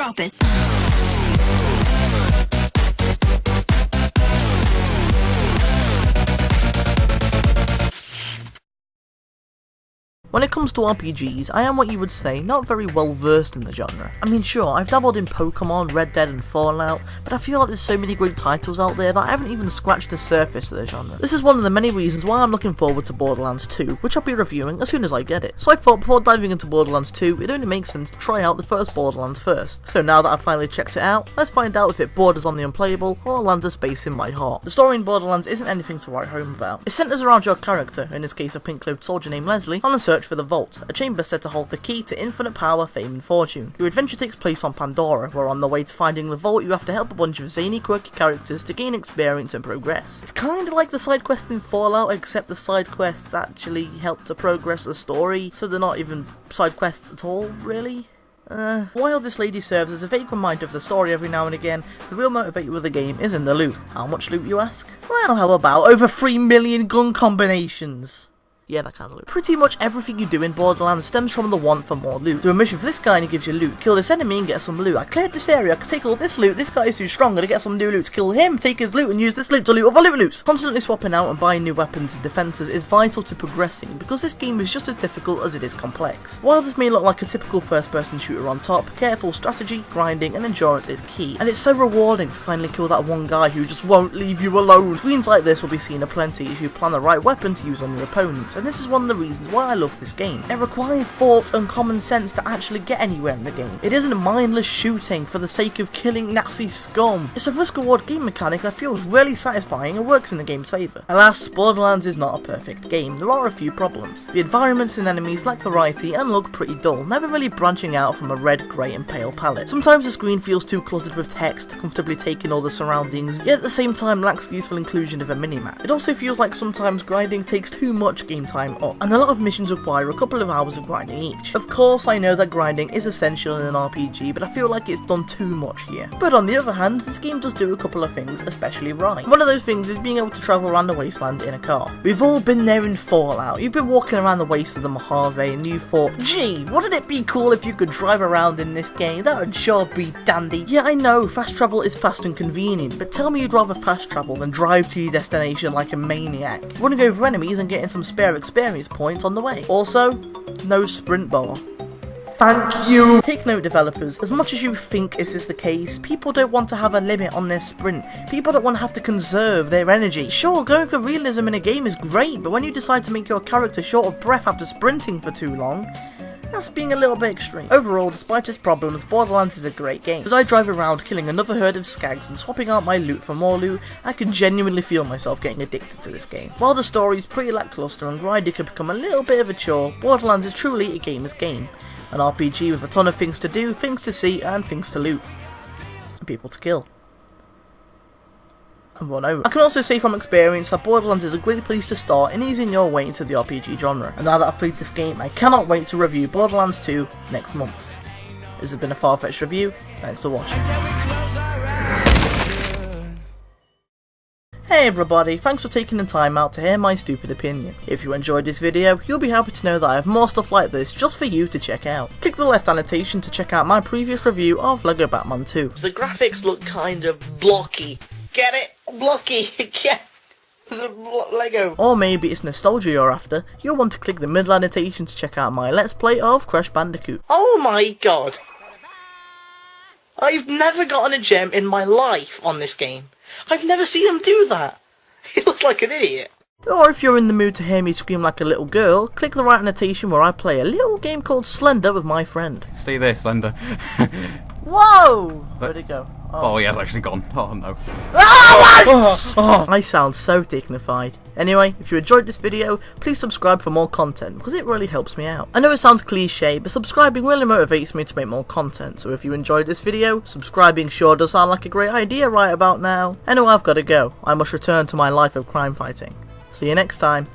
Drop it. When it comes to RPGs, I am what you would say, not very well versed in the genre. I mean sure, I've dabbled in Pokemon, Red Dead and Fallout, but I feel like there's so many great titles out there that I haven't even scratched the surface of the genre. This is one of the many reasons why I'm looking forward to Borderlands 2, which I'll be reviewing as soon as I get it. So I thought before diving into Borderlands 2, it only makes sense to try out the first Borderlands first. So now that I've finally checked it out, let's find out if it borders on the unplayable or lands a space in my heart. The story in Borderlands isn't anything to write home about. It centers around your character, in this case a pink-clothed soldier named Leslie, on a search for the Vault, a chamber said to hold the key to infinite power, fame and fortune. Your adventure takes place on Pandora, where on the way to finding the Vault you have to help a bunch of zany quirky characters to gain experience and progress. It's kinda like the side quests in Fallout, except the side quests actually help to progress the story, so they're not even side quests at all, really? While this lady serves as a vague reminder of the story every now and again, the real motivator of the game is in the loot. How much loot, you ask? Well, how about over 3 million gun combinations? Yeah, that kind of loot. Pretty much everything you do in Borderlands stems from the want for more loot. Do a mission for this guy and he gives you loot. Kill this enemy and get some loot. I cleared this area, I can take all this loot. This guy is too strong, I'm gonna get some new loot to kill him, take his loot and use this loot to loot other loots. Constantly swapping out and buying new weapons and defences is vital to progressing, because this game is just as difficult as it is complex. While this may look like a typical first-person shooter on top, careful strategy, grinding and endurance is key. And it's so rewarding to finally kill that one guy who just won't leave you alone. Screens like this will be seen aplenty if you plan the right weapon to use on your opponents, and this is one of the reasons why I love this game. It requires thought and common sense to actually get anywhere in the game. It isn't mindless shooting for the sake of killing Nazi scum. It's a risk-reward game mechanic that feels really satisfying and works in the game's favour. Alas, Borderlands is not a perfect game. There are a few problems. The environments and enemies lack variety and look pretty dull, never really branching out from a red, grey and pale palette. Sometimes the screen feels too cluttered with text, comfortably taking all the surroundings, yet at the same time lacks the useful inclusion of a minimap. It also feels like sometimes grinding takes too much game time up, and a lot of missions require a couple of hours of grinding each. Of course, I know that grinding is essential in an RPG, but I feel like it's done too much here. But on the other hand, this game does do a couple of things especially right. One of those things is being able to travel around the wasteland in a car. We've all been there in Fallout. You've been walking around the waste of the Mojave and you thought, gee, wouldn't it be cool if you could drive around in this game? That would sure be dandy. Yeah, I know, fast travel is fast and convenient, but tell me you'd rather fast travel than drive to your destination like a maniac, running over enemies and getting some spare experience points on the way. Also, no sprint bar. Thank you! Take note, developers, as much as you think this is the case, people don't want to have a limit on their sprint. People don't want to have to conserve their energy. Sure, going for realism in a game is great, but when you decide to make your character short of breath after sprinting for too long, that's being a little bit extreme. Overall, despite its problems, Borderlands is a great game. As I drive around killing another herd of skags and swapping out my loot for more loot, I can genuinely feel myself getting addicted to this game. While the story is pretty lackluster and grinding can become a little bit of a chore, Borderlands is truly a gamer's game. An RPG with a ton of things to do, things to see, and things to loot. And people to kill. And run over. I can also say from experience that Borderlands is a great place to start in easing your way into the RPG genre. And now that I've played this game, I cannot wait to review Borderlands 2 next month. This has been a Farfetch'd review. Thanks for watching. Hey everybody, thanks for taking the time out to hear my stupid opinion. If you enjoyed this video, you'll be happy to know that I have more stuff like this just for you to check out. Click the left annotation to check out my previous review of LEGO Batman 2. The graphics look kind of blocky. Get it? Blocky. Get Lego. Or maybe it's nostalgia you're after. You'll want to click the middle annotation to check out my Let's Play of Crash Bandicoot. Oh my god. I've never gotten a gem in my life on this game. I've never seen him do that. He looks like an idiot. Or if you're in the mood to hear me scream like a little girl, click the right annotation where I play a little game called Slender with my friend. Stay there, Slender. Whoa! Where'd it go? Oh, he has actually gone. Oh no. I sound so dignified. Anyway, if you enjoyed this video, please subscribe for more content, because it really helps me out. I know it sounds cliche, but subscribing really motivates me to make more content, so if you enjoyed this video, subscribing sure does sound like a great idea right about now. Anyway, I've got to go. I must return to my life of crime fighting. See you next time.